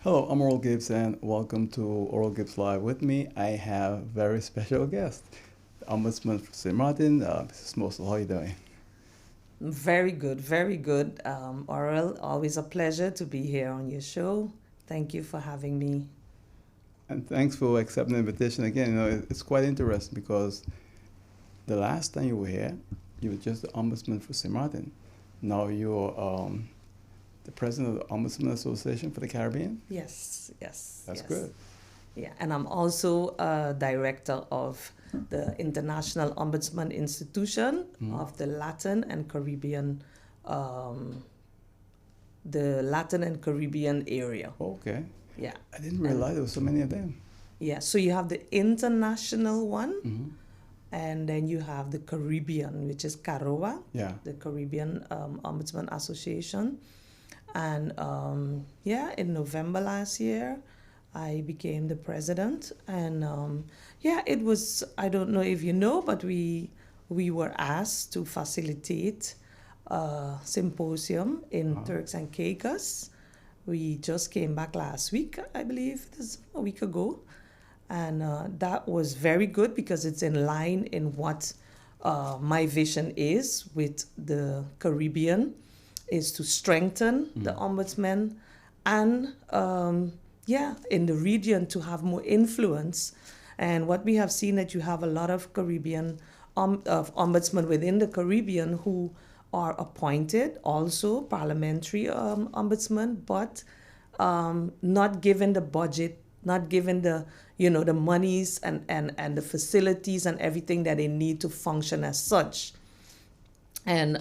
Hello, I'm Oral Gibbs and welcome to Oral Gibbs Live. With me, I have a very special guest, the Ombudsman for St. Martin, Mrs. Mossel. How are you doing? Very good, very good. Oral, always a pleasure to be here on your show. Thank you for having me. And thanks for accepting the invitation again. It's quite interesting because the last time you were here, you were just the Ombudsman for St. Martin. Now you're the president of the Ombudsman Association for the Caribbean. Yes. That's good. Yeah, and I'm also a director of the International Ombudsman Institution of um, the Latin and Caribbean area. Okay. Yeah. I didn't realize there were so many of them. Yeah, so you have the international one, Mm-hmm. and then you have the Caribbean, which is CAROA, Yeah. the Caribbean Ombudsman Association. And in November last year, I became the president. And it was, I don't know if you know, but we were asked to facilitate a symposium in Turks and Caicos. We just came back last week, I believe, this a week ago. And that was very good because it's in line in what my vision is with the Caribbean, is to strengthen the ombudsman and in the region to have more influence. And what we have seen that you have a lot of Caribbean of ombudsmen within the Caribbean who are appointed, also parliamentary ombudsmen, but not given the budget, not given the monies and the facilities and everything that they need to function as such. And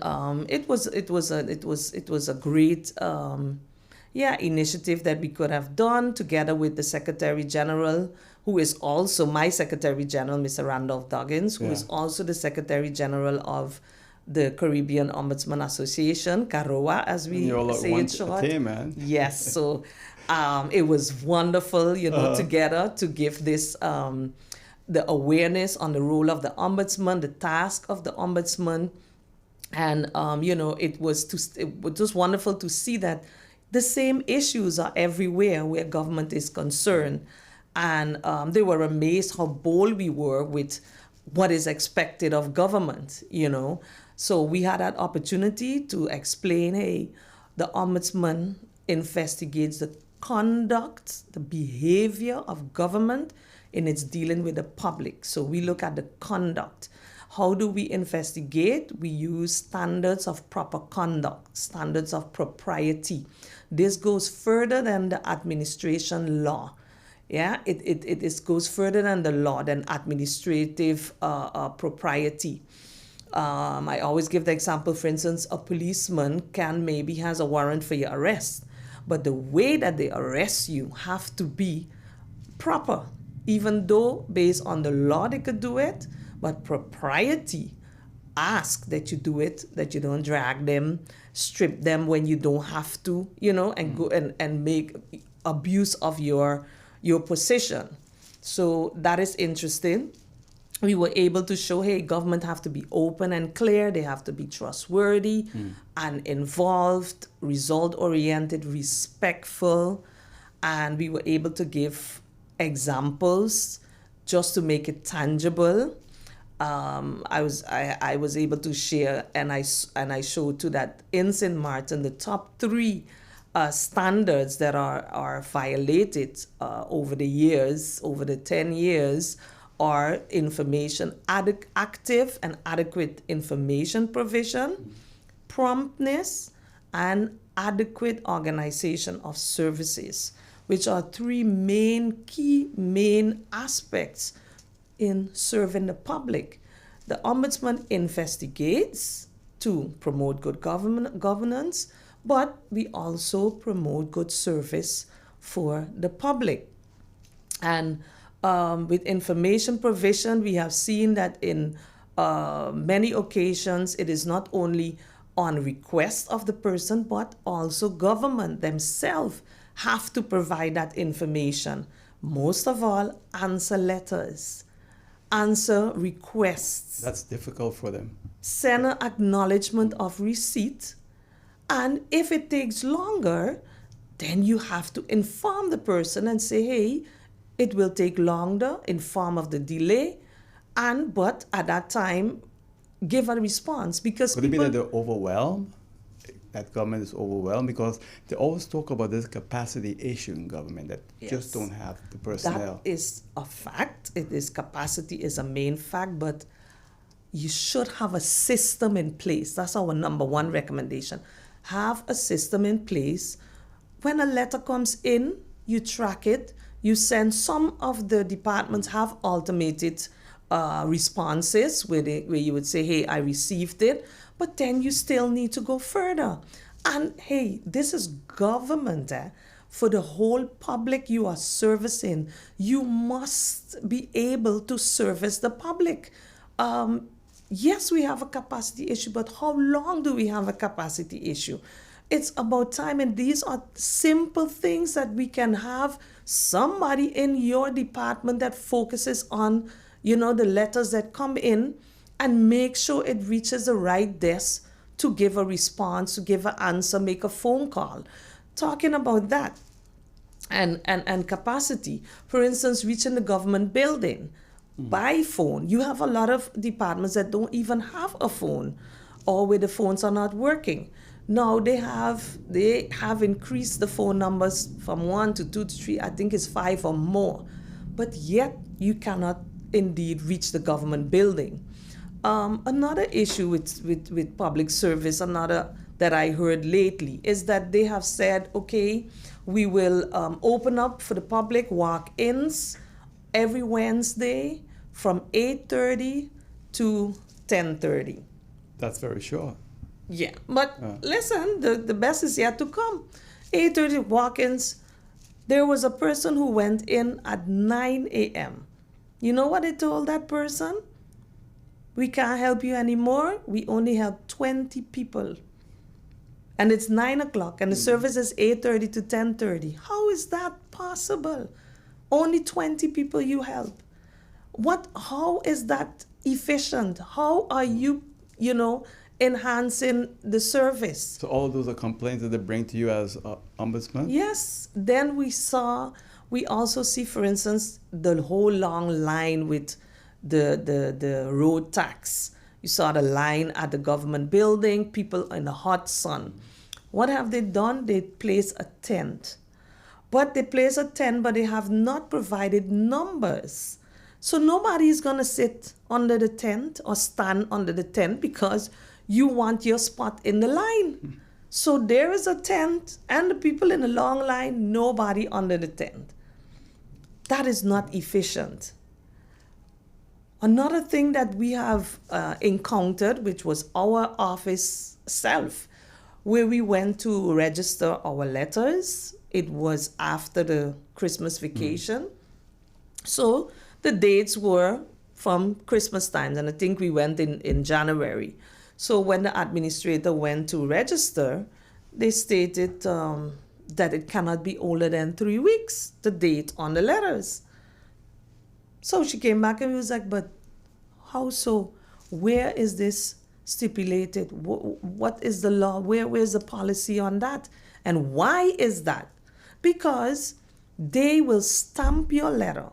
it was a great initiative that we could have done together with the Secretary General, who is also my Secretary General, Mr. Randolph Duggins, who is also the Secretary General of the Caribbean Ombudsman Association, CAROA, as we say it short. Team, man. Yes, so it was wonderful, together to give this the awareness on the role of the ombudsman, the task of the ombudsman. And it was just wonderful to see that the same issues are everywhere where government is concerned. And they were amazed how bold we were with what is expected of government, So we had that opportunity to explain, hey, the ombudsman investigates the conduct, the behavior of government in its dealing with the public. So we look at the conduct. How do we investigate? We use standards of proper conduct, standards of propriety. This goes further than the administration law. Yeah, it goes further than the law, than administrative propriety. I always give the example, for instance, a policeman maybe has a warrant for your arrest, but the way that they arrest you have to be proper, even though based on the law they could do it. But propriety asks that you do it, that you don't drag them, strip them when you don't have to, and go and make abuse of your position. So that is interesting. We were able to show, hey, government have to be open and clear, they have to be trustworthy and involved, result-oriented, respectful. And we were able to give examples just to make it tangible. I was able to share, and I showed too that in St. Martin, the top 3 standards that are violated over the years, over the 10 years, are active and adequate information provision, promptness, and adequate organization of services, which are 3 main aspects in serving the public. The Ombudsman investigates to promote good governance, but we also promote good service for the public. And with information provision, we have seen that in many occasions, it is not only on request of the person, but also government themselves have to provide that information. Most of all, answer letters, answer requests. That's difficult for them. Send an acknowledgement of receipt. And if it takes longer, then you have to inform the person and say, hey, it will take longer, inform of the delay, but at that time, give a response, because Could it be that they're overwhelmed? That government is overwhelmed because they always talk about this capacity issue in government that just don't have the personnel. That is a fact. Capacity is a main fact, but you should have a system in place. That's our number one recommendation. Have a system in place. When a letter comes in, you track it. You send. Some of the departments have automated responses where you would say, hey, I received it, but then you still need to go further. And hey, this is government. For the whole public you are servicing, you must be able to service the public. Yes, we have a capacity issue, but how long do we have a capacity issue? It's about time, and these are simple things that we can have somebody in your department that focuses on, the letters that come in, and make sure it reaches the right desk to give a response, to give an answer, make a phone call. Talking about that and capacity, for instance, reaching the government building by phone. You have a lot of departments that don't even have a phone, or where the phones are not working. Now they have increased the phone numbers from 1 to 2 to 3, I think it's 5 or more, but yet you cannot indeed reach the government building. Another issue with public service, another that I heard lately, is that they have said, okay, we will open up for the public walk-ins every Wednesday from 8:30 to 10:30. That's very short. Yeah, but listen, the best is yet to come. 8:30 walk-ins. There was a person who went in at 9 a.m. You know what I told that person? We can't help you anymore. We only help 20 people. And it's 9 o'clock, and the service is 8:30 to 10:30. How is that possible? Only 20 people you help. How is that efficient? How are you, enhancing the service? So all of those are complaints that they bring to you as ombudsman? Yes. Then we also see, for instance, the whole long line with the road tax. You saw the line at the government building, people in the hot sun. What have they done? They place a tent. But they place a tent, but they have not provided numbers. So nobody is going to sit under the tent or stand under the tent because you want your spot in the line. So there is a tent and the people in the long line, nobody under the tent. That is not efficient. Another thing that we have encountered, which was our office self, where we went to register our letters. It was after the Christmas vacation. So the dates were from Christmas times, and I think we went in January. So when the administrator went to register, they stated that it cannot be older than 3 weeks, the date on the letters. So she came back and was like, but how so? Where is this stipulated? What is the law? Where's the policy on that? And why is that? Because they will stamp your letter.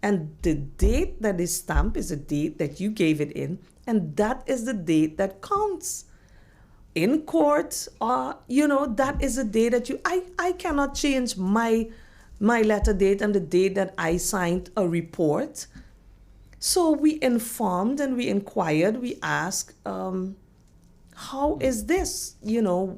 And the date that they stamp is the date that you gave it in. And that is the date that counts. In court, that is the day that I cannot change my letter date and the date that I signed a report. So we informed and we inquired, we asked, how is this,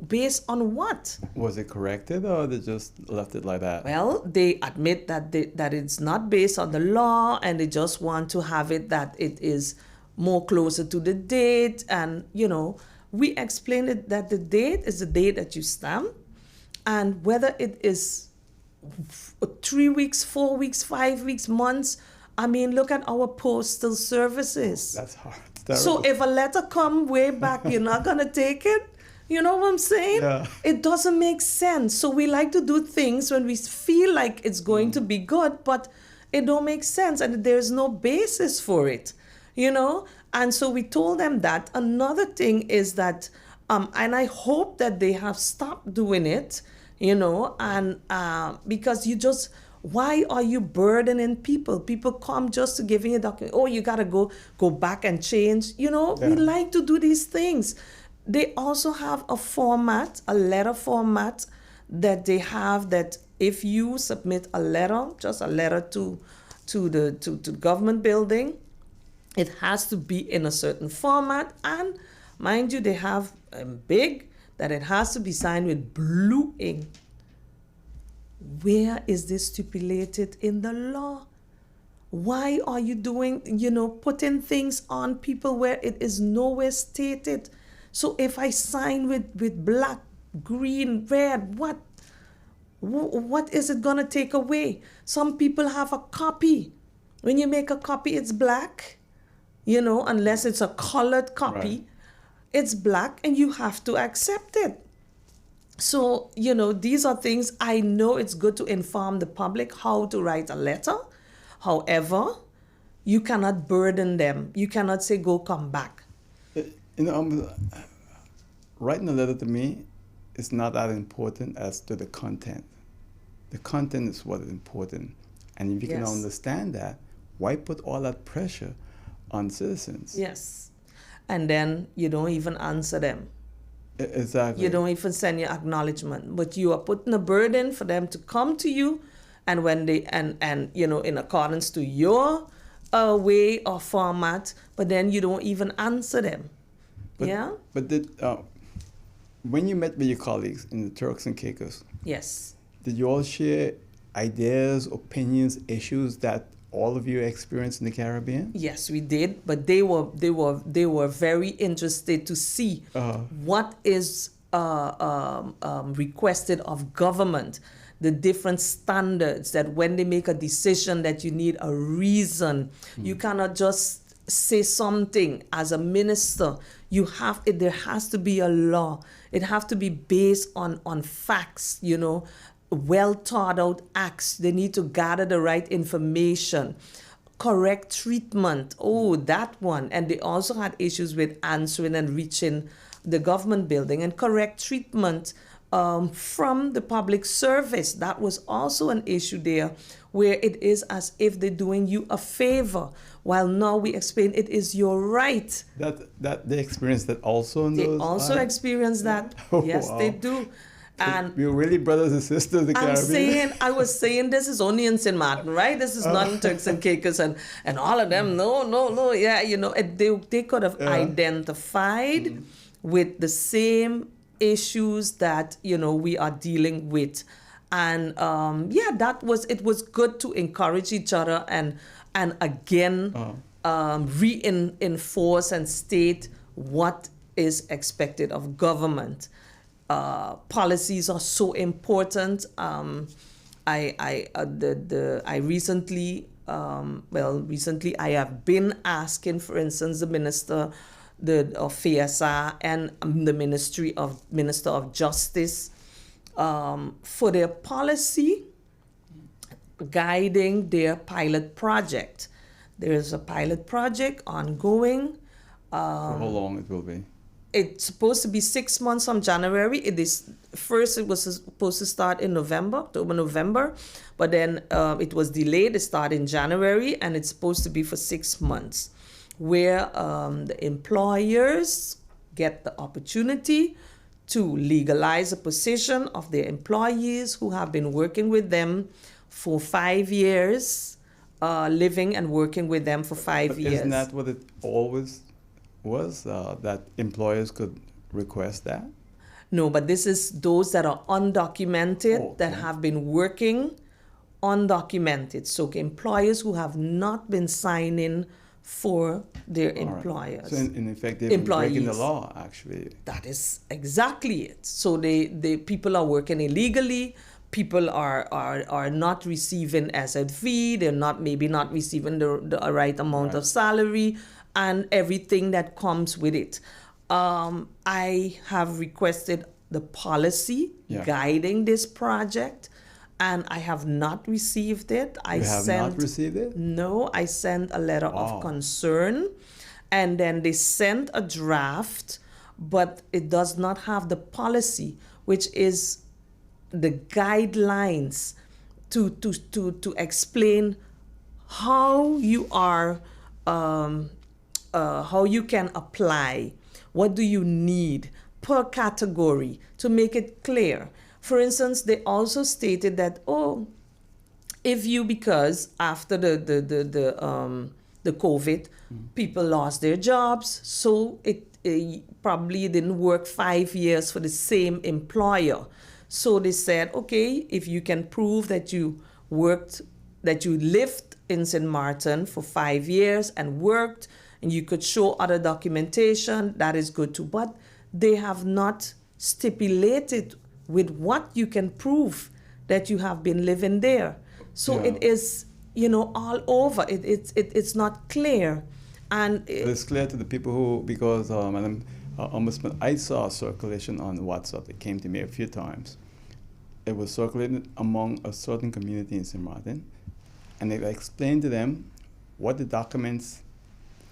based on what? Was it corrected or they just left it like that? Well, they admit that it's not based on the law and they just want to have it that it is more closer to the date. And, we explained it that the date is the date that you stamp, and whether it is 3 weeks, 4 weeks, 5 weeks, months. I mean, look at our postal services. That's hard. So if a letter come way back, you're not going to take it? You know what I'm saying? Yeah. It doesn't make sense. So we like to do things when we feel like it's going to be good, but it don't make sense and there's no basis for it, And so we told them that. Another thing is that, and I hope that they have stopped doing it, and because why are you burdening people? People come just to give you a document. Oh, you gotta go back and change. We like to do these things. They also have a letter format that they have, that if you submit a letter, just a letter to the government building, it has to be in a certain format, and mind you, they have big that it has to be signed with blue ink. Where is this stipulated in the law? Why are you doing, putting things on people where it is nowhere stated? So if I sign with black, green, red, what is it gonna take away? Some people have a copy. When you make a copy, it's black. Unless it's a colored copy, Right. it's black, and you have to accept it. So, these are things. I know it's good to inform the public how to write a letter. However, you cannot burden them. You cannot say, go, come back. Writing a letter to me is not that important as to the content. The content is what is important. And if you can Yes. understand that, why put all that pressure on citizens? Yes. And then you don't even answer them. Exactly. You don't even send your acknowledgement. But you are putting a burden for them to come to you, and when they and in accordance to your way or format, but then you don't even answer them. But when you met with your colleagues in the Turks and Caicos, Yes. did you all share ideas, opinions, issues that all of you experienced in the Caribbean? Yes, we did, but they were very interested to see what is requested of government, the different standards, that when they make a decision that you need a reason. You cannot just say something as a minister. There has to be a law. It has to be based on facts, well thought out acts. They need to gather the right information, correct treatment. Oh, that one. And they also had issues with answering and reaching the government building, and correct treatment from the public service. That was also an issue there, where it is as if they're doing you a favor, while now we explain it is your right. That they experienced that also in They those also islands? experience that. Oh, Yes, wow. they do. And We're really brothers and sisters in the Caribbean. I was saying this is only in St. Martin, right? This is not in Turks and Caicos, and all of them. No. Yeah, they could have identified with the same issues that we are dealing with, and it was good to encourage each other and again reinforce and state what is expected of government. Policies are so important. Recently I have been asking, for instance, the minister of FASA and the Minister of Justice for their policy guiding their pilot project. There is a pilot project ongoing. For how long it will be? It's supposed to be 6 months from January. It was supposed to start in October, November, but then it was delayed. It started in January, and it's supposed to be for 6 months, where the employers get the opportunity to legalize a position of their employees who have been working with them for 5 years, living and working with them for 5 years. Isn't that what it always was, that employers could request that? No, but this is those that are undocumented, that have been working undocumented. So employers who have not been signing for their employers. So in effect, they've been breaking the law, actually. That is exactly it. So they people are working illegally. People are not receiving SFV. They're maybe not receiving the right amount of salary and everything that comes with it. I have requested the policy guiding this project, and I have not received it. You have not received it? No, I sent a letter of concern, and then they sent a draft, but it does not have the policy, which is the guidelines to explain how you are, how you can apply, what do you need per category to make it clear. For instance, they also stated that, if you, because after the COVID, people lost their jobs, so it probably didn't work 5 years for the same employer. So they said, okay, if you can prove that you lived in St. Martin for 5 years and worked, and you could show other documentation, that is good too. But they have not stipulated with what you can prove that you have been living there. So Yeah. it is, all over. It's not clear. And It's clear to the people who, because Madam Ombudsman, I saw a circulation on WhatsApp. It came to me a few times. It was circulated among a certain community in St. Martin, and they explained to them what the documents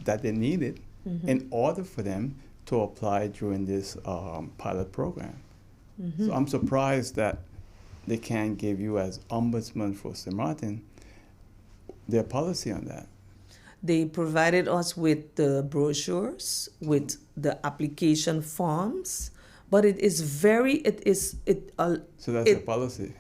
that they needed in order for them to apply during this pilot program. So I'm surprised that they can't give you, as Ombudsman for St. Martin, their policy on that. they provided us with the brochures, with the application forms, but it is So that's their policy.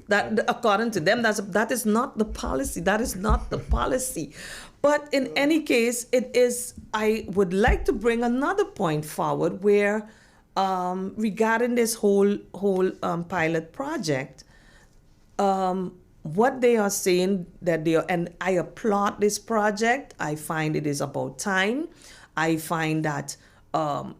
that according to them, that is not the policy. That is not the policy. But in any case, it is. I would like to bring another point forward where, regarding this whole pilot project, what they are saying that they are, and I applaud this project. I find it is about time. I find that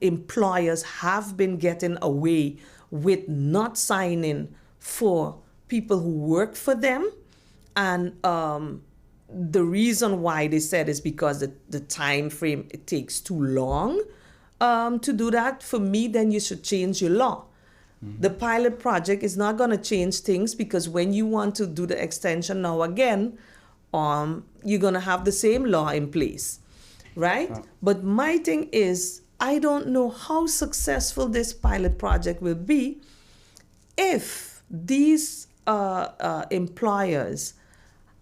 employers have been getting away with not signing for people who work for them, and the reason why they said is because the time frame, it takes too long to do that. For me, then you should change your law. The pilot project is not going to change things, because when you want to do the extension now again, you're going to have the same law in place, right? But my thing is, I don't know how successful this pilot project will be if these employers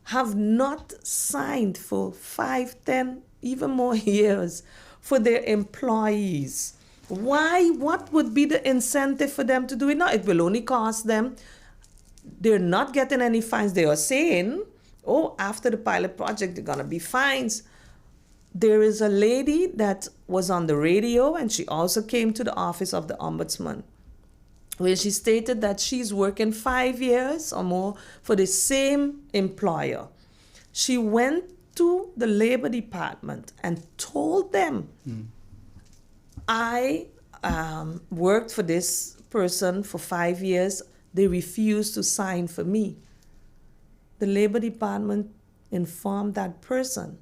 have not signed for 5, 10, even more years for their employees. Why? What would be the incentive for them to do it now? It will only cost them. They're not getting any fines. They are saying, after the pilot project, they're going to be fines. There is a lady that was on the radio, and she also came to the office of the Ombudsman, where she stated that she's working 5 years or more for the same employer. She went to the Labor Department and told them, I worked for this person for 5 years. They refused to sign for me. The Labor Department informed that person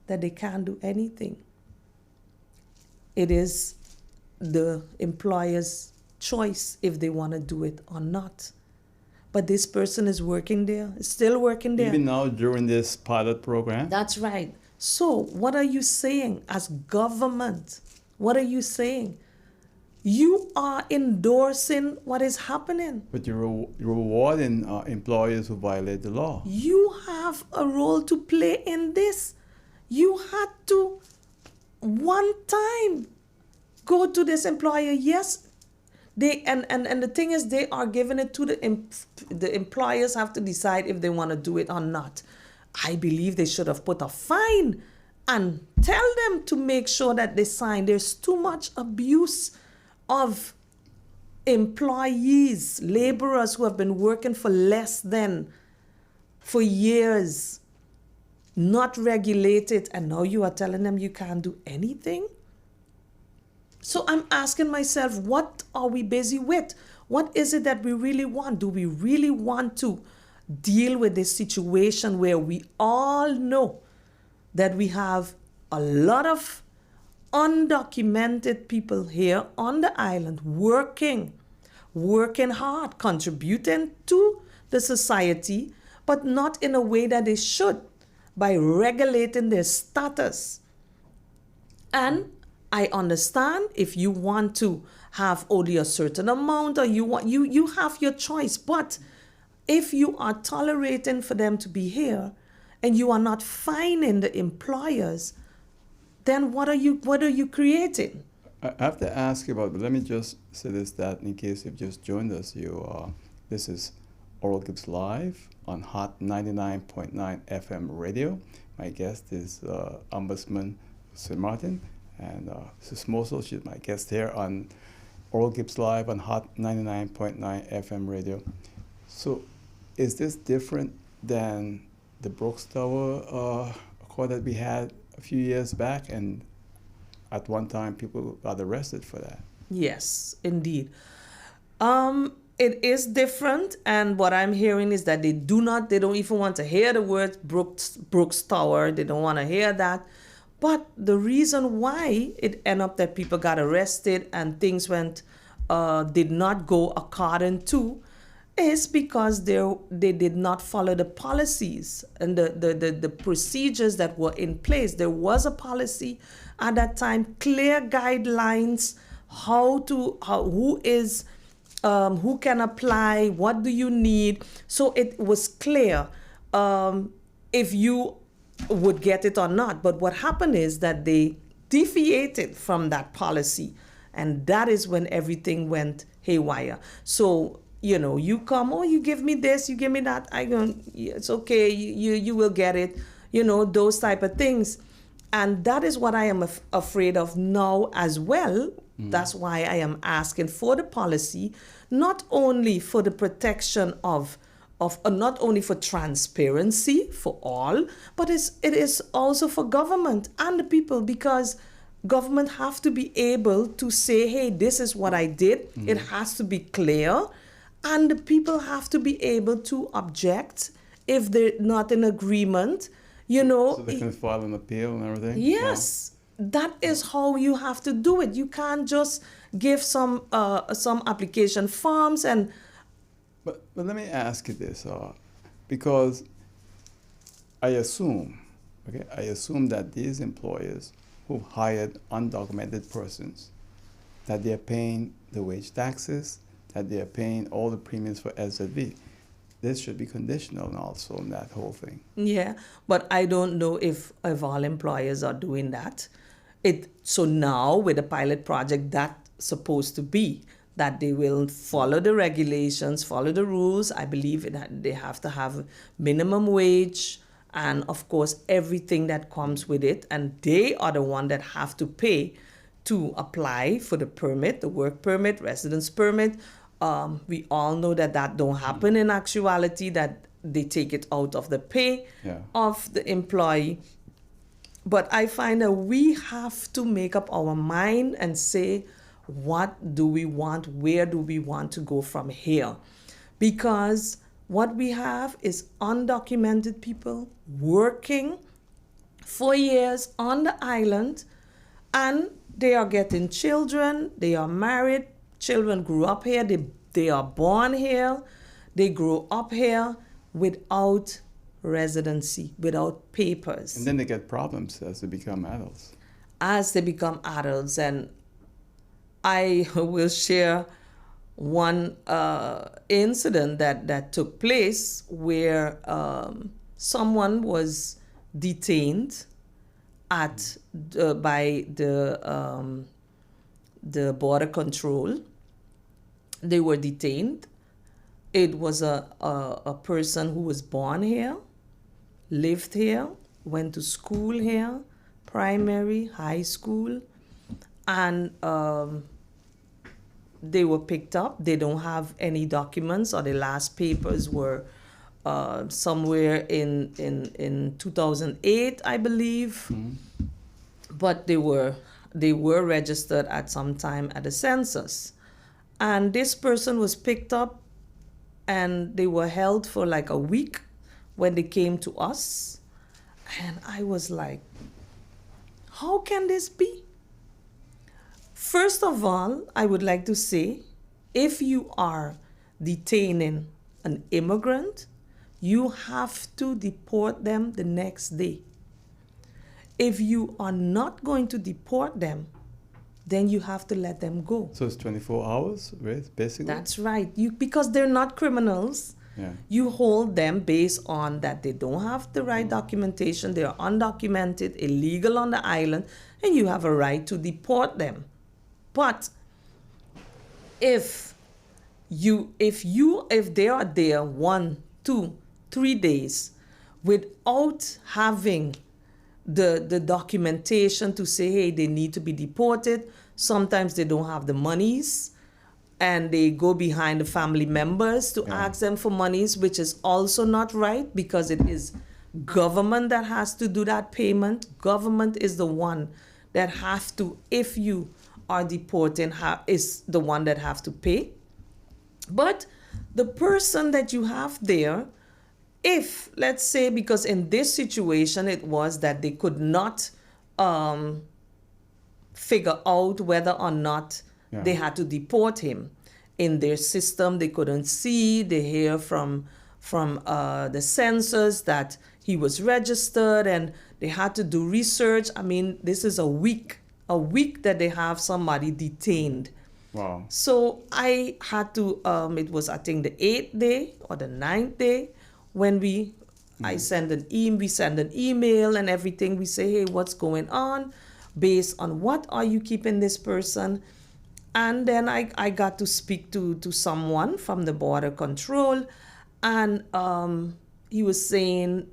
that they can't do anything. It is the employer's choice if they want to do it or not. But this person is working there, is still working there. Even now during this pilot program? That's right. So what are you saying as government? What are you saying? You are endorsing what is happening. But you're rewarding employers who violate the law. You have a role to play in this. You had to, one time, go to this employer. Yes, they and the thing is, they are giving it to the employers have to decide if they want to do it or not. I believe they should have put a fine and tell them to make sure that they sign. There's too much abuse of employees, laborers who have been working for less than, for years, not regulated, and now you are telling them you can't do anything? So I'm asking myself, what are we busy with? What is it that we really want? Do we really want to deal with this situation where we all know that we have a lot of undocumented people here on the island working hard, contributing to the society, but not in a way that they should, by regulating their status? And I understand if you want to have only a certain amount, or you have your choice. But if you are tolerating for them to be here and you are not fining the employers, then what are you creating? I have to ask you about, but let me just say this, that in case you've just joined us, this is Oral Gibbs Live on Hot 99.9 FM radio. My guest is Ombudsman St. Martin, and Mrs. Mossel, she's my guest here on Oral Gibbs Live on Hot 99.9 FM radio. So is this different than the Brooks Tower call that we had a few years back, and at one time people got arrested for that? Yes, indeed. It is different, and what I'm hearing is that they don't even want to hear the word Brooks Tower. They don't want to hear that. But the reason why it ended up that people got arrested and things did not go according to, is because they did not follow the policies and the procedures that were in place. There was a policy at that time, clear guidelines, who can apply, what do you need. So it was clear if you would get it or not. But what happened is that they deviated from that policy, and that is when everything went haywire. So you come, you give me this, you give me that, it's okay, you will get it, those type of things. And that is what I am afraid of now as well. That's why I am asking for the policy, not only for the protection of not only for transparency for all, but it is also for government and the people, because government have to be able to say, hey, this is what I did. It has to be clear. And the people have to be able to object if they're not in agreement, So they can file an appeal and everything? Yes, that is how you have to do it. You can't just give some application forms and... But let me ask you this, because I assume that these employers who hired undocumented persons, that they're paying the wage taxes, that they're paying all the premiums for SZV. This should be conditional also in that whole thing. Yeah, but I don't know if all employers are doing that. So now with the pilot project, that's supposed to be that they will follow the regulations, follow the rules. I believe they have to have minimum wage and, of course, everything that comes with it. And they are the one that have to pay to apply for the permit, the work permit, residence permit. We all know that don't happen in actuality, that they take it out of the pay of the employee. But I find that we have to make up our mind and say, what do we want? Where do we want to go from here? Because what we have is undocumented people working for years on the island, and they are getting children, they are married, children grew up here, they are born here, they grow up here without residency, without papers. And then they get problems as they become adults. And I will share one incident that took place where someone was detained by the border control. They were detained. It was a person who was born here, lived here, went to school here, primary, high school, and they were picked up. They don't have any documents, or the last papers were somewhere in 2008, I believe. But they were registered at some time at the census. And this person was picked up, and they were held for like a week when they came to us. And I was like, how can this be? First of all, I would like to say, if you are detaining an immigrant, you have to deport them the next day. If you are not going to deport them, then you have to let them go. So it's 24 hours, right? Basically. That's right. Because they're not criminals. Yeah. You hold them based on that they don't have the right documentation, they are undocumented, illegal on the island, and you have a right to deport them. But if they are there 1, 2, 3 days without having the documentation to say, hey, they need to be deported, sometimes they don't have the monies, and they go behind the family members to ask them for monies, which is also not right, because it is government that has to do that payment. Government is the one that have to, if you are deported, is the one that have to pay. But the person that you have there, if, let's say, because in this situation it was that they could not figure out whether or not they had to deport him. In their system, they couldn't see. They hear from the censors that he was registered, and they had to do research. I mean, this is a week that they have somebody detained. Wow. So I had to, it was, I think, the 8th day or the 9th day when we send an email and everything. We say, hey, what's going on? Based on what are you keeping this person? And then I got to speak to someone from the border control, and he was saying,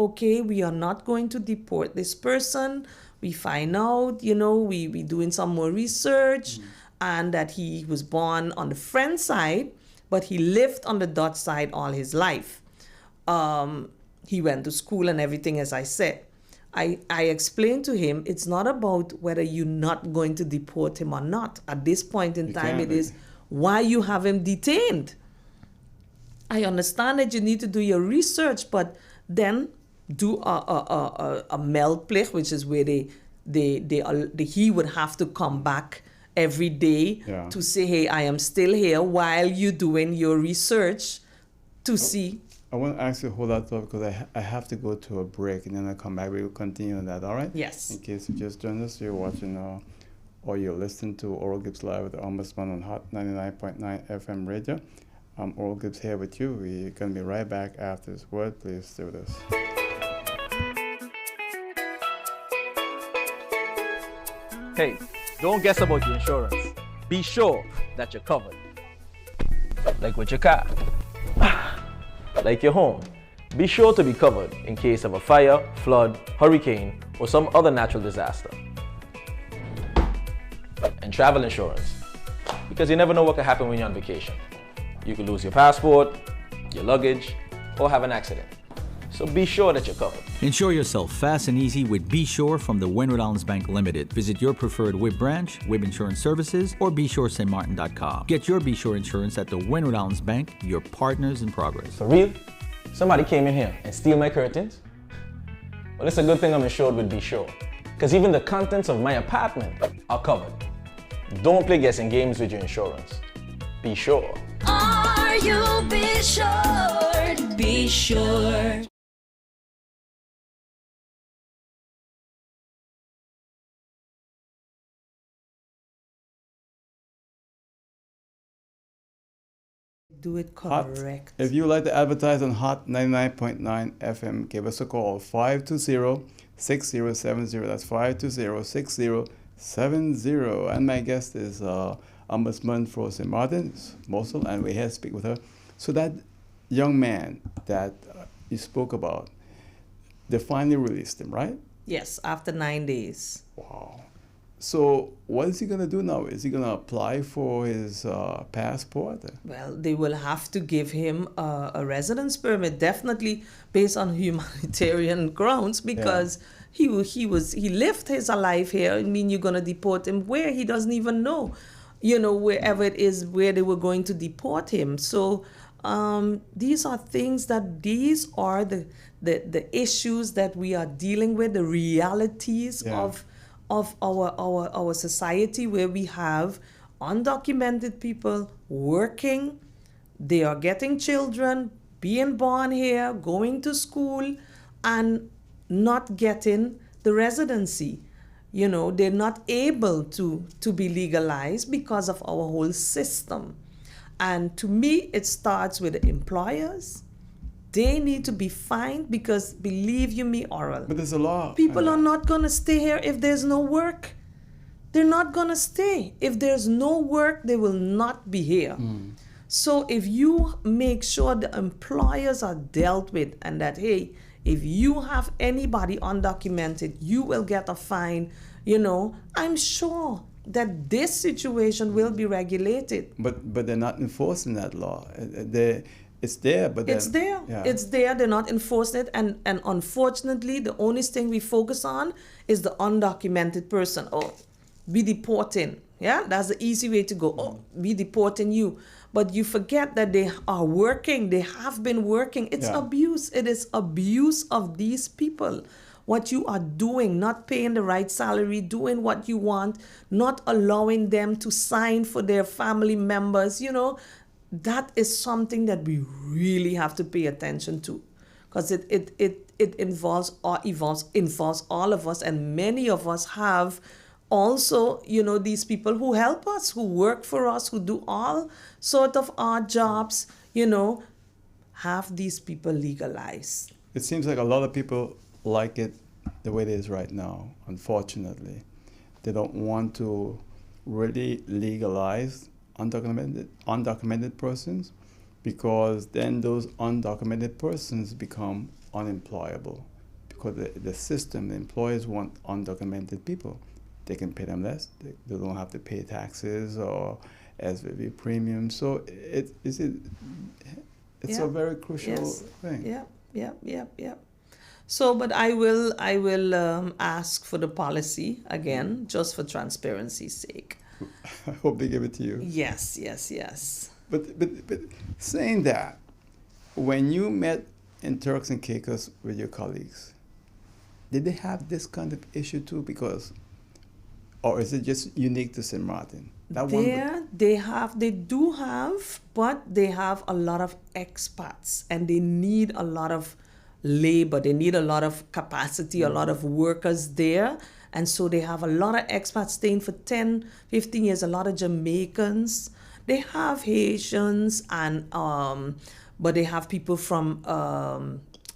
okay, we are not going to deport this person. We find out, we doing some more research, and that he was born on the French side, but he lived on the Dutch side all his life. He went to school and everything, as I said. I explained to him, it's not about whether you're not going to deport him or not. At this point in time, it is why you have him detained. I understand that you need to do your research, but then do a meldplicht, which is where he would have to come back every day to say, hey, I am still here while you're doing your research to see. I want to ask you to hold that thought, because I have to go to a break, and then I'll come back. We will continue on that, all right? Yes. In case you just joined us, you're watching or you're listening to Oral Gibbs Live with the Ombudsman on Hot 99.9 FM radio. I'm Oral Gibbs here with you. We're going to be right back after this word. Please stay with us. Hey, don't guess about your insurance. Be sure that you're covered. Like with your car. Like your home. Be sure to be covered in case of a fire, flood, hurricane, or some other natural disaster. And travel insurance, because you never know what could happen when you're on vacation. You could lose your passport, your luggage, or have an accident. So be sure that you're covered. Insure yourself fast and easy with Be Sure from the Windward Islands Bank Limited. Visit your preferred WIB branch, WIB Insurance Services, or BeSureStMartin.com. Get your Be Sure insurance at the Windward Islands Bank, your partners in progress. For real? Somebody came in here and steal my curtains? Well, it's a good thing I'm insured with Be Sure, because even the contents of my apartment are covered. Don't play guessing games with your insurance. Be sure. Are you be sure? Be sure. Do it correct. If you would like to advertise on Hot 99.9 FM, give us a call, 520-6070. That's 520-6070. And my guest is Ombudsman for St. Martin's, Mossel, and we're here to speak with her. So that young man that you spoke about, they finally released him, right? Yes, after 9 days. Wow. So what is he going to do now? Is he going to apply for his passport? Well, they will have to give him a residence permit, definitely based on humanitarian grounds, because he lived his life here. I mean, you're going to deport him where he doesn't even know, wherever it is where they were going to deport him. So these are the issues that we are dealing with, the realities of our society, where we have undocumented people working, they are getting children, being born here, going to school, and not getting the residency. they're not able to be legalized because of our whole system. And to me, it starts with the employers. They need to be fined because, believe you me, Oral, But there's a law. people are not going to stay here if there's no work. They're not going to stay. If there's no work, they will not be here. So if you make sure the employers are dealt with and that, hey, if you have anybody undocumented, you will get a fine, I'm sure that this situation will be regulated. But they're not enforcing that law. It's there, but It's there. Yeah. It's there. They're not enforcing it. And unfortunately, the only thing we focus on is the undocumented person. Oh, we deporting. Yeah, that's the easy way to go. Oh, we deporting you. But you forget that they are working. They have been working. It's abuse. It is abuse of these people. What you are doing, not paying the right salary, doing what you want, not allowing them to sign for their family members, that is something that we really have to pay attention to, because it involves all of us, and many of us have also, these people who help us, who work for us, who do all sort of odd jobs, have these people legalized. It seems like a lot of people like it the way it is right now, unfortunately. They don't want to really legalize undocumented persons, because then those undocumented persons become unemployable, because the system, the employers want undocumented people. They can pay them less. They don't have to pay taxes or SVB premiums. So it's a very crucial thing. Yeah. So, but I will ask for the policy again, just for transparency's sake. I hope they give it to you. Yes. But saying that, when you met in Turks and Caicos with your colleagues, did they have this kind of issue too? Or is it just unique to St. Martin? They do have, but they have a lot of expats, and they need a lot of labor. They need a lot of capacity, a lot of workers there. And so they have a lot of expats staying for 10, 15 years, a lot of Jamaicans. They have Haitians, and but they have people from,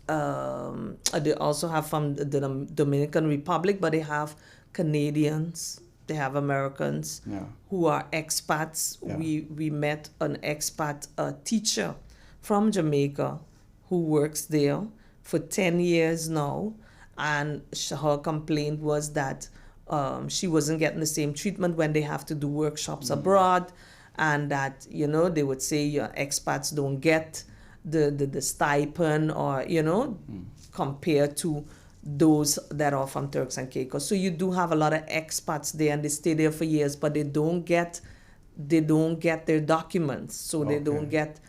they also have from the Dominican Republic, but they have Canadians, they have Americans who are expats. Yeah. We met an expat teacher from Jamaica who works there for 10 years now. And her complaint was that she wasn't getting the same treatment when they have to do workshops abroad, and that, they would say your expats don't get the stipend, or, compared to those that are from Turks and Caicos. So you do have a lot of expats there, and they stay there for years, but they don't get their documents. So they don't get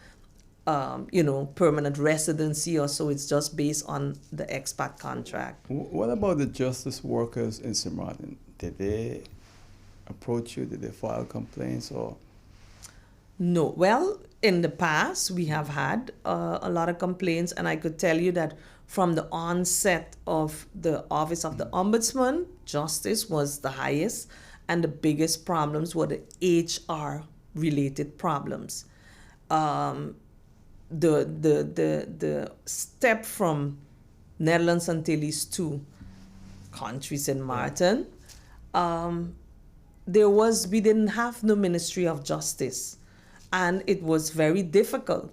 permanent residency, or so. It's just based on the expat contract. What about the justice workers in St. Martin? Did they approach you? Did they file complaints? Or no? Well, in the past, we have had a lot of complaints, and I could tell you that from the onset of the office of the Ombudsman, justice was the highest, and the biggest problems were the HR related problems. The step from Netherlands Antilles to country St. Martin, we didn't have no Ministry of Justice, and it was very difficult.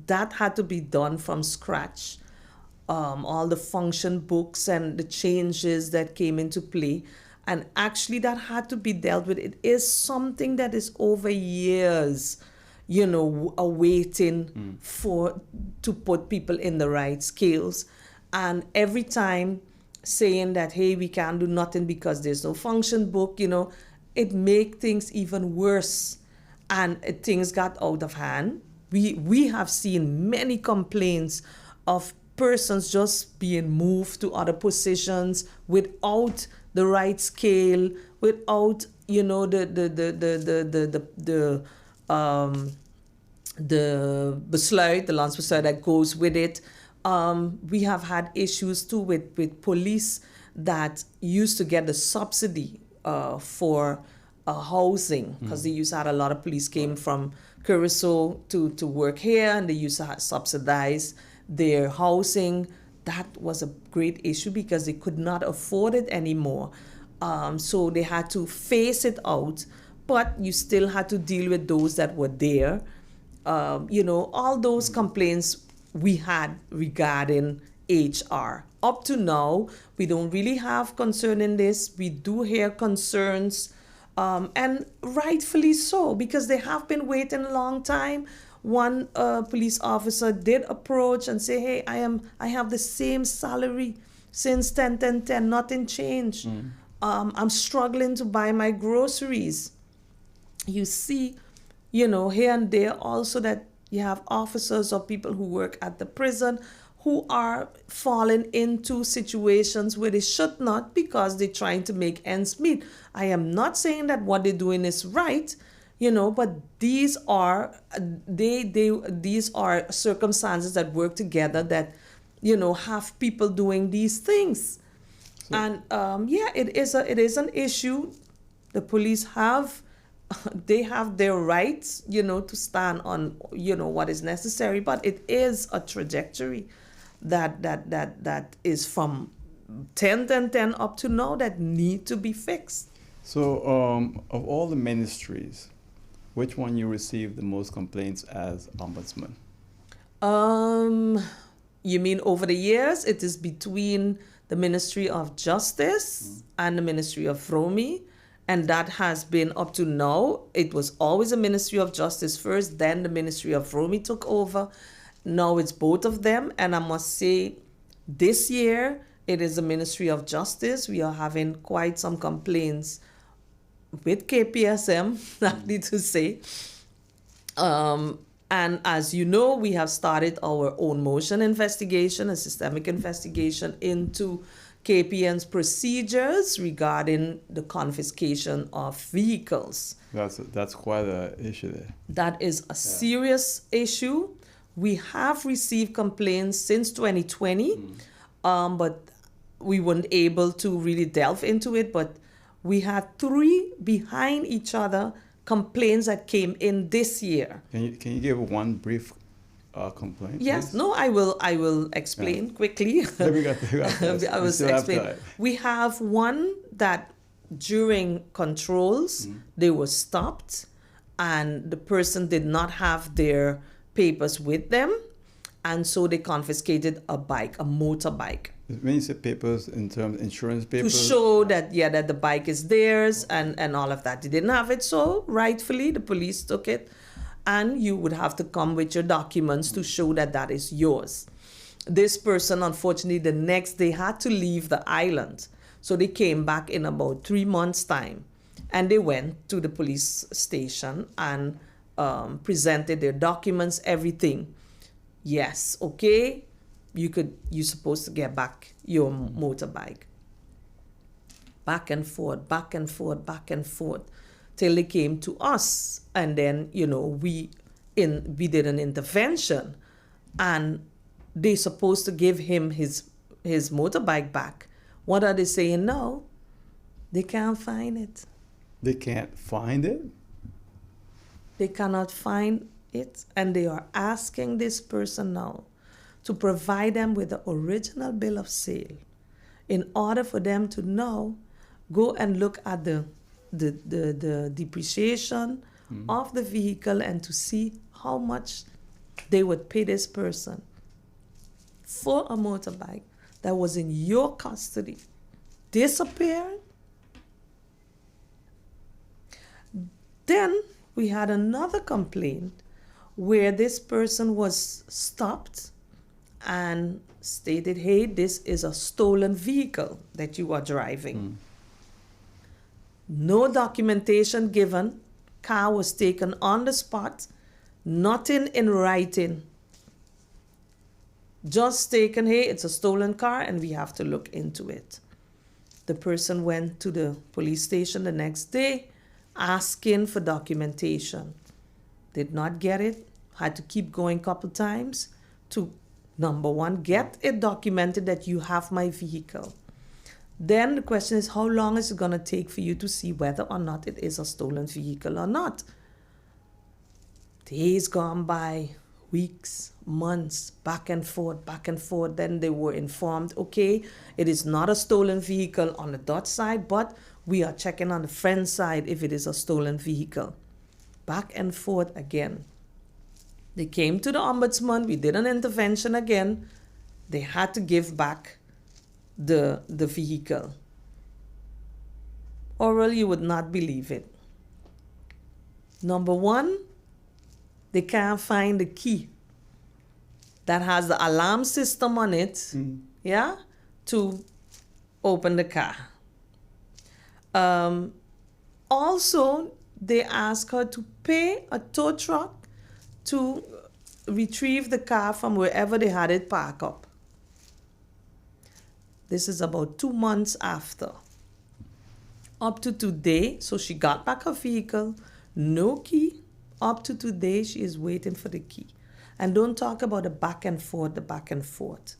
That had to be done from scratch. All the function books and the changes that came into play, and actually that had to be dealt with. It is something that is over years, awaiting to put people in the right scales. And every time saying that, hey, we can't do nothing because there's no function book, it make things even worse. And things got out of hand. We have seen many complaints of persons just being moved to other positions without the right scale, without, the besluit, the landsbesluit that goes with it. We have had issues too with police that used to get the subsidy for housing, because they used to have a lot of police came from Curacao to work here, and they used to subsidize their housing. That was a great issue because they could not afford it anymore. So they had to phase it out, but you still had to deal with those that were there. All those complaints we had regarding HR. Up to now, we don't really have concern in this. We do hear concerns, and rightfully so, because they have been waiting a long time. One police officer did approach and say, "Hey, I have the same salary since 10, nothing changed. I'm struggling to buy my groceries." You see, here and there also that you have officers or people who work at the prison who are falling into situations where they should not, because they're trying to make ends meet. I am not saying that what they're doing is right, but these are these are circumstances that work together that have people doing these things. So, and it is an issue. The police have they have their rights, to stand on what is necessary, but it is a trajectory that is from 10 up to now that need to be fixed. So of all the ministries, which one you receive the most complaints as ombudsman? You mean over the years? It is between the Ministry of Justice and the Ministry of Romy, and that has been up to now. It was always a Ministry of Justice first, then the Ministry of Romy took over. Now it's both of them, and I must say this year it is the Ministry of Justice. We are having quite some complaints with KPSM, I need to say. And as you know, we have started our own motion investigation, a systemic investigation into KPN's procedures regarding the confiscation of vehicles. That's quite an issue there. That is a serious issue. We have received complaints since 2020, but we weren't able to really delve into it. But we had 3 behind each other complaints that came in this year. Can you give one brief complaint? Yes, please? No, I will explain quickly. I will explain. We have one that during controls they were stopped, and the person did not have their papers with them, and so they confiscated a motorbike. When you say papers, in terms of insurance papers? To show that the bike is theirs and all of that. They didn't have it, so rightfully the police took it, and you would have to come with your documents to show that is yours. This person, unfortunately, the next day had to leave the island, so they came back in about 3 months' time, and they went to the police station and presented their documents, everything. Yes, okay, you're supposed to get back your motorbike. Back and forth, till they came to us, and then we did an intervention, and they supposed to give him his motorbike back. What are they saying now? They can't find it. They can't find it? They cannot find it, and they are asking this person now to provide them with the original bill of sale in order for them to now go and look at the depreciation of the vehicle and to see how much they would pay this person for a motorbike that was in your custody disappeared. Then we had another complaint where this person was stopped and stated, hey, this is a stolen vehicle that you are driving. No documentation given. Car was taken on the spot. Nothing in writing. Just taken, hey, it's a stolen car and we have to look into it. The person went to the police station the next day asking for documentation. Did not get it. Had to keep going a couple times to, number one, get it documented that you have my vehicle. Then the question is, how long is it going to take for you to see whether or not it is a stolen vehicle or not? Days gone by, weeks, months, back and forth, back and forth. Then they were informed, okay, it is not a stolen vehicle on the Dutch side, but we are checking on the French side if it is a stolen vehicle. Back and forth again. They came to the Ombudsman, we did an intervention again. They had to give back the vehicle. Oral, you would not believe it. Number one, they can't find the key that has the alarm system on it, to open the car. Also, they ask her to pay a tow truck to retrieve the car from wherever they had it parked up. This is about 2 months after. Up to today, so she got back her vehicle, no key. Up to today, she is waiting for the key. And don't talk about the back and forth.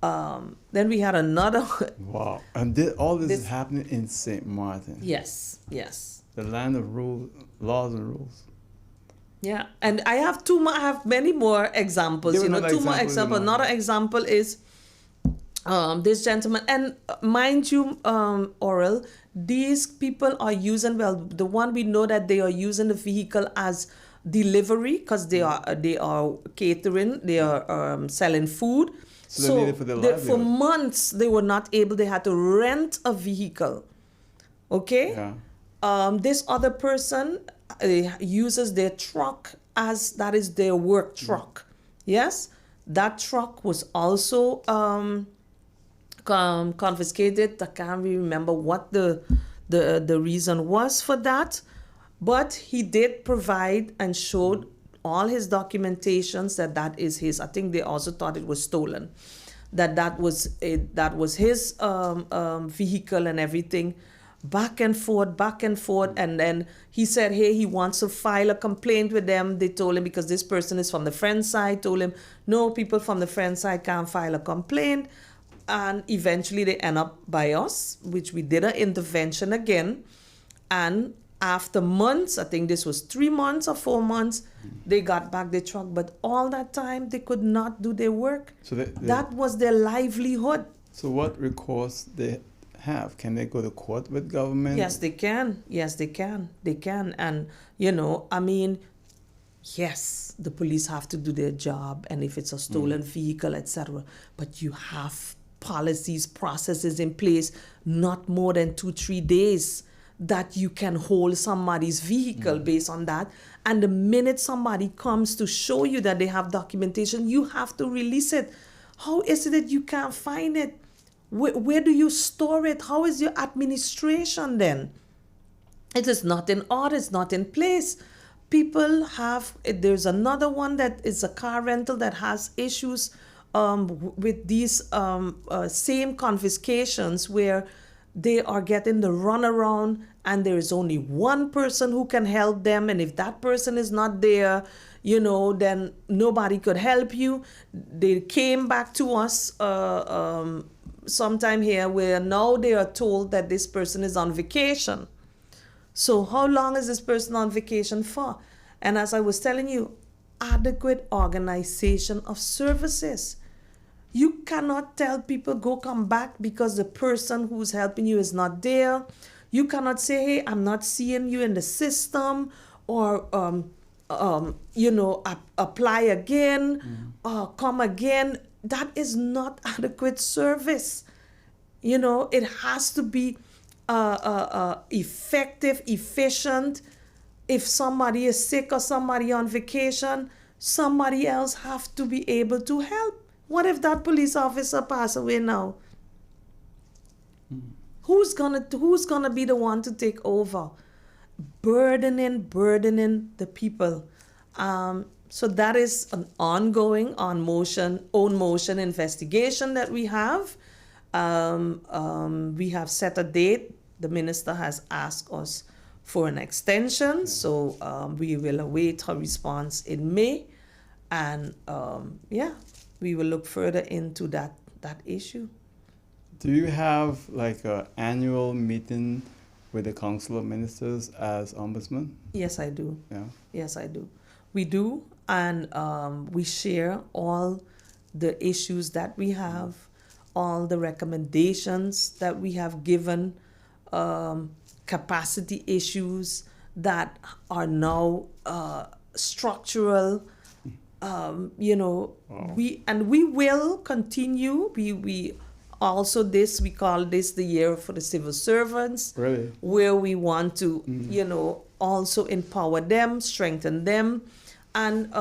Then we had another. Wow. And all this is happening in St. Martin. Yes. The land of laws and rules. Yeah. And I have I have many more examples. Two more examples. Another example is this gentleman. And mind you, Oral, these people are using, the one we know that they are using the vehicle as delivery because they are catering, they are selling food. So they need it for their livelihood. For months they were not able, they had to rent a vehicle. Okay? Yeah. This other person uses their truck as, that is their work truck. Yes? That truck was also confiscated. I can't really remember what the reason was for that, but he did provide and showed all his documentations that is his. I think they also thought it was stolen, that was his vehicle and everything. Back and forth, and then he said, hey, he wants to file a complaint with them. They told him, because this person is from the French side, told him, no, people from the French side can't file a complaint. And eventually they end up by us, which we did an intervention again. And after months, I think this was 3 months or 4 months, they got back their truck. But all that time, they could not do their work. So that was their livelihood. So what recourse they have? Can they go to court with government? Yes, they can. They can. And, yes, the police have to do their job. And if it's a stolen vehicle, etc. But you have policies, processes in place, not more than 2-3 days that you can hold somebody's vehicle based on that. And the minute somebody comes to show you that they have documentation, you have to release it. How is it that you can't find it? Where do you store it? How is your administration then? It is not in order, it's not in place. People have, there's another one that is a car rental that has issues with these same confiscations where they are getting the runaround and there is only one person who can help them. And if that person is not there, then nobody could help you. They came back to us sometime here where now they are told that this person is on vacation. So how long is this person on vacation for? And as I was telling you, adequate organization of services. You cannot tell people go come back because the person who's helping you is not there. You cannot say, hey, I'm not seeing you in the system, or apply again, or come again. That is not adequate service. It has to be effective, efficient. If somebody is sick or somebody on vacation, somebody else have to be able to help. What if that police officer pass away now? Who's gonna be the one to take over? Burdening the people. So that is an ongoing own motion investigation that we have. We have set a date. The minister has asked us for an extension, so we will await her response in May, and we will look further into that issue. Do you have like a annual meeting with the Council of Ministers as Ombudsman? Yes, I do. Yeah. Yes, I do. We do, and we share all the issues that we have, all the recommendations that we have given, capacity issues that are now structural. Wow. We will continue. We also we call this the year for the civil servants, Really? where we want to also empower them, strengthen them, and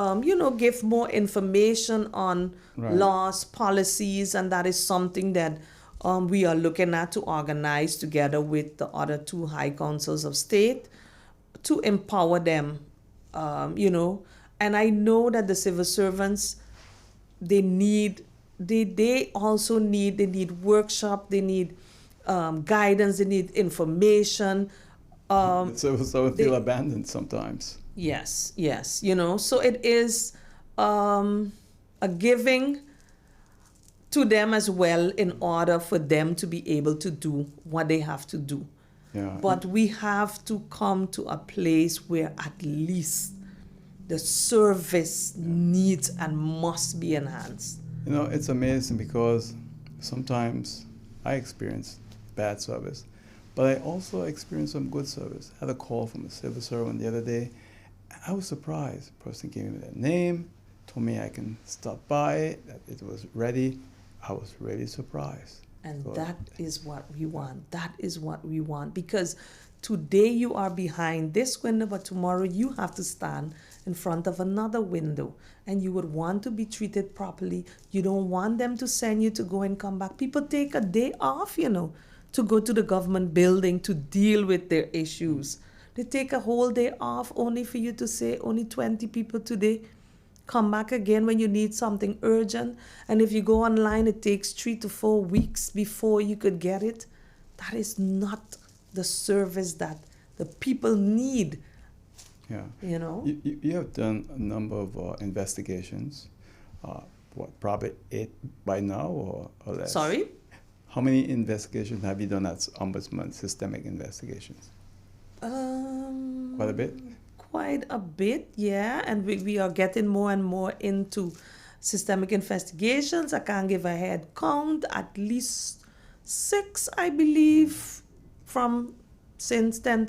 give more information on Right. laws, policies, and that is something that we are looking at to organize together with the other two high councils of state to empower them. And I know that the civil servants, they also need workshop, they need guidance, they need information. So I feel abandoned sometimes. Yes, so it is a giving to them as well in order for them to be able to do what they have to do. Yeah. But we have to come to a place where at least the service needs and must be enhanced. It's amazing because sometimes I experience bad service, but I also experience some good service. I had a call from a civil servant the other day. I was surprised. The person gave me their name, told me I can stop by, that it was ready. I was really surprised. And that is what we want. That is what we want. Because today you are behind this window, but tomorrow you have to stand in front of another window. And you would want to be treated properly. You don't want them to send you to go and come back. People take a day off, to go to the government building to deal with their issues. They take a whole day off only for you to say only 20 people today. Come back again when you need something urgent. And if you go online, it takes 3 to 4 weeks before you could get it. That is not the service that the people need. Yeah. You have done a number of investigations. Probably 8 by now or less? Sorry? How many investigations have you done as Ombudsman, systemic investigations? Quite a bit? Quite a bit, yeah. And we are getting more and more into systemic investigations. I can't give a head count, at least 6, I believe, from since 10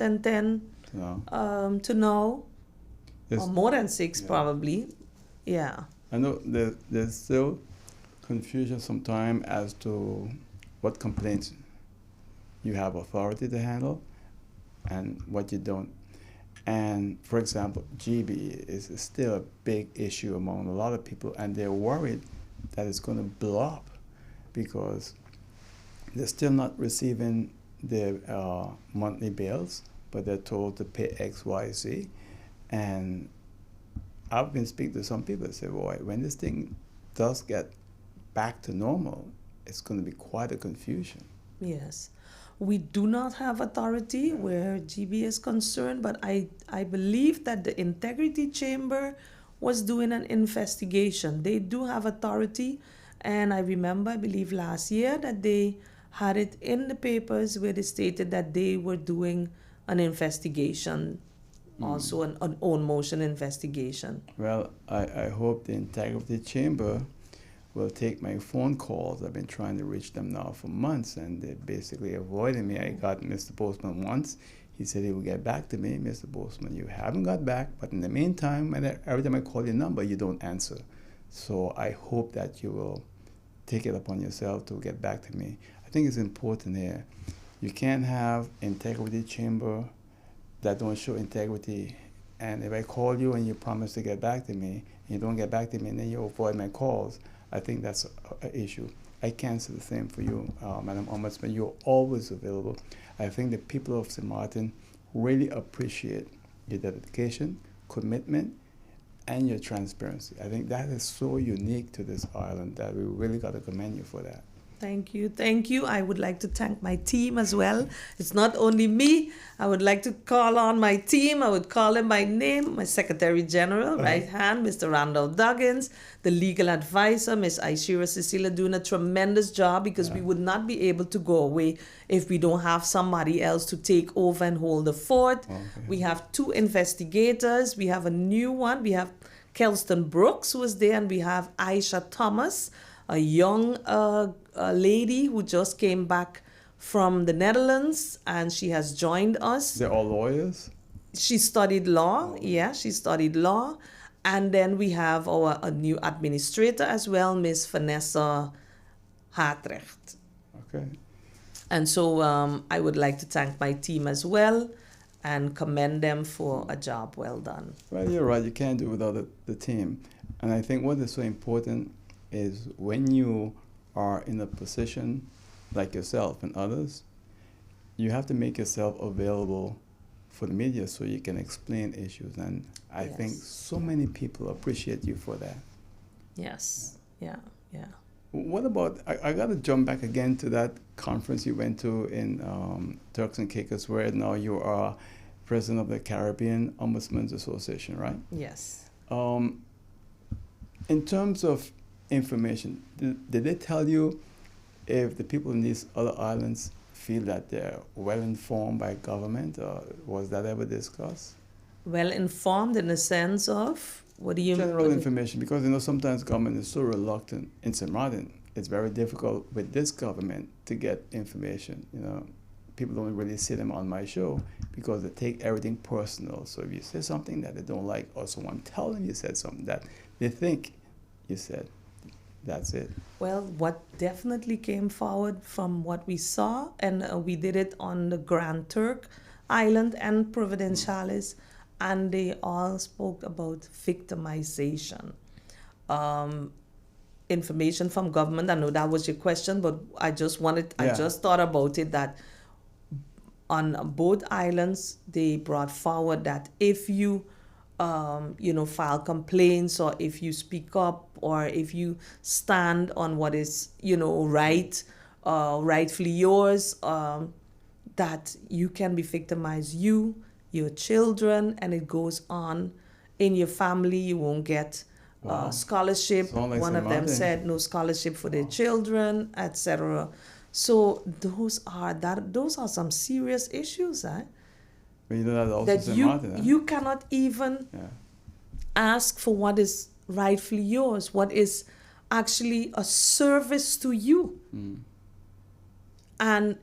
No. to now. Yes. Or more than 6, probably. Yeah. I know there's still confusion sometimes as to what complaints you have authority to handle and what you don't. And for example, GB is still a big issue among a lot of people, and they're worried that it's going to blow up because they're still not receiving their monthly bills, but they're told to pay X, Y, Z. And I've been speaking to some people that say, boy, when this thing does get back to normal, it's going to be quite a confusion. Yes. We do not have authority where GB is concerned, but I believe that the Integrity Chamber was doing an investigation. They do have authority, and I remember, I believe last year, that they had it in the papers where they stated that they were doing an investigation, also an own motion investigation. Well, I hope the Integrity Chamber will take my phone calls. I've been trying to reach them now for months, and they're basically avoiding me. I got Mr. Postman once. He said he would get back to me. Mr. Postman, you haven't got back, but in the meantime, every time I call your number, you don't answer. So I hope that you will take it upon yourself to get back to me. I think it's important here. You can't have Integrity Chamber that don't show integrity. And if I call you and you promise to get back to me, and you don't get back to me, and then you avoid my calls, I think that's an issue. I can't say the same for you, Madam Ombudsman. You're always available. I think the people of St. Martin really appreciate your dedication, commitment, and your transparency. I think that is so unique to this island that we really got to commend you for that. Thank you. Thank you. I would like to thank my team as well. It's not only me. I would like to call on my team. I would call him by name, my Secretary General, right hand, Mr. Randall Duggins, the legal advisor, Ms. Aishira Cecilia, doing a tremendous job, because we would not be able to go away if we don't have somebody else to take over and hold the fort. We have 2 investigators. We have a new one. We have Kelston Brooks, who is there, and we have Aisha Thomas, a young lady who just came back from the Netherlands, and she has joined us. They're all lawyers? She studied law. Yeah, she studied law. And then we have a new administrator as well, Miss Vanessa Hartrecht. Okay. And so I would like to thank my team as well and commend them for a job well done. Well, you're right. You can't do it without the team. And I think what is so important is when you are in a position like yourself and others, you have to make yourself available for the media so you can explain issues. And I think so many people appreciate you for that. Yes. Yeah. What about, I got to jump back again to that conference you went to in Turks and Caicos, where now you are president of the Caribbean Ombudsman's Association, right? Yes. In terms of information, did they tell you if the people in these other islands feel that they're well informed by government, or was that ever discussed? Well informed in the sense of, what do you mean? General information, because sometimes government is so reluctant. In St. Martin, it's very difficult with this government to get information. People don't really see them on my show because they take everything personal. So if you say something that they don't like, or someone tell them you said something that they think you said, that's it. Well, what definitely came forward from what we saw, and we did it on the Grand Turk Island and Providenciales, and they all spoke about victimization. Information from government, I know that was your question, but I just thought about it, that on both islands, they brought forward that if you file complaints, or if you speak up, or if you stand on what is, right, rightfully yours, that you can be victimized, your children, and it goes on in your family. You won't get scholarship. Like one of them said no scholarship for their children, etc. So those are some serious issues, eh? But that also that you cannot even ask for what is rightfully yours, what is actually a service to you. And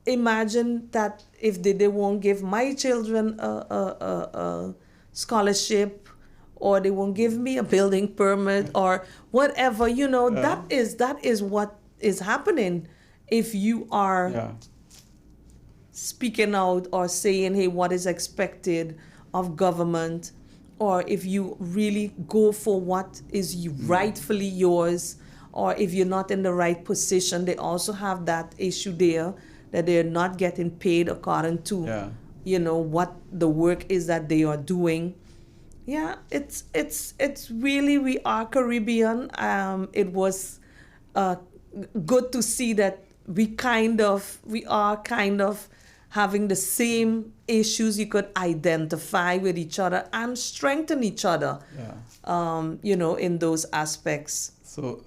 imagine that if they won't give my children a scholarship, or they won't give me a building permit, or whatever, that is what is happening if you are speaking out or saying, hey, what is expected of government, or if you really go for what is rightfully yours, or if you're not in the right position. They also have that issue there, that they're not getting paid according to what the work is that they are doing. It's really, we are Caribbean. It was good to see that we are kind of having the same issues. You could identify with each other and strengthen each other, in those aspects. So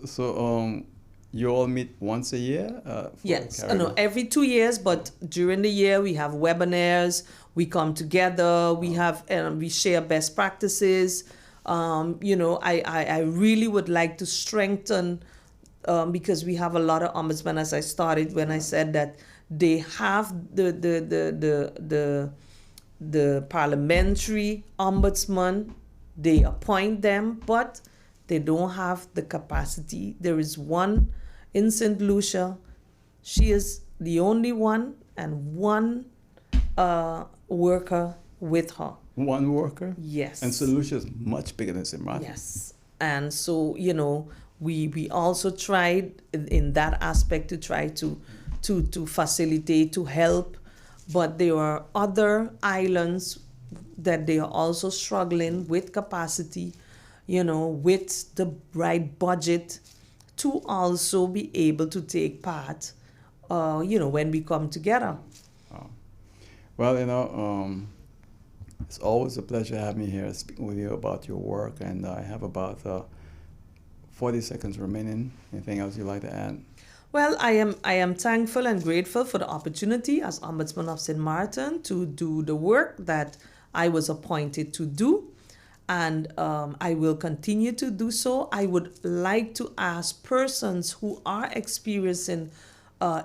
you all meet once a year? Yes, every 2 years, but during the year we have webinars, we come together, we have, we share best practices. I really would like to strengthen, because we have a lot of ombudsmen, as I started when I said that they have the parliamentary ombudsman, they appoint them, but they don't have the capacity. There is one in St. Lucia. She is the only one, and one worker with her. One worker? Yes. And St. Lucia is much bigger than St. Martin. Yes. And so, we also tried in that aspect to try to facilitate, to help, but there are other islands that they are also struggling with capacity, with the right budget to also be able to take part, when we come together. Well, it's always a pleasure having me here speaking with you about your work, and I have about 40 seconds remaining. Anything else you'd like to add? Well, I am thankful and grateful for the opportunity as Ombudsman of St. Martin to do the work that I was appointed to do, and I will continue to do so. I would like to ask persons who are experiencing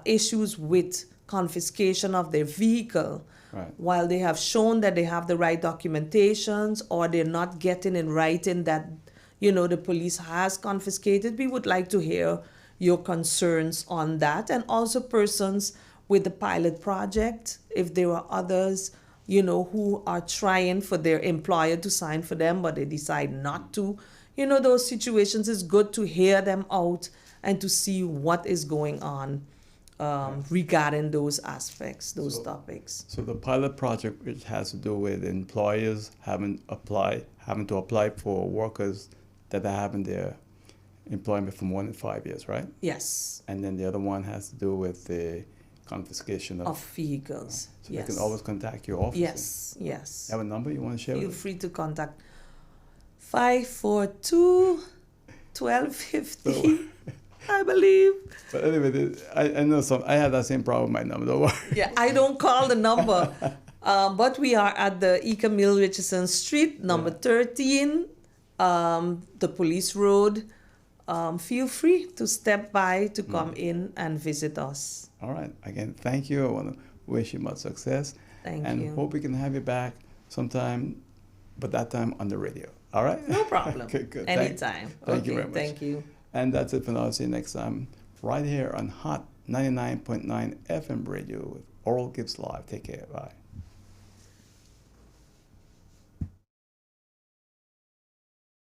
issues with confiscation of their vehicle, Right. while they have shown that they have the right documentations or they're not getting in writing that, the police has confiscated, we would like to hear your concerns on that. And also persons with the pilot project, if there are others, who are trying for their employer to sign for them, but they decide not to. Those situations, is good to hear them out and to see what is going on regarding those aspects, those topics. So the pilot project, which has to do with employers having to apply for workers that are having their employment for more than 5 years, right? Yes. And then the other one has to do with the confiscation of vehicles. So Yes. they can always contact your office. Yes. You have a number you want to share Feel with us? free to contact 542-1250, I believe. But anyway, I know I had that same problem with my number. Don't worry. Yeah, I don't call the number. But we are at the Camille Richardson Street, number 13, the police road. Feel free to step by to come in and visit us. All right. Again, thank you. I want to wish you much success. Thank and you. hope we can have you back sometime, but that time on the radio. All right? No problem. Okay, good. Anytime. Thank you very much. Thank you. And that's it for now. See you next time right here on Hot 99.9 FM radio with Oral Gibbs Live. Take care. Bye.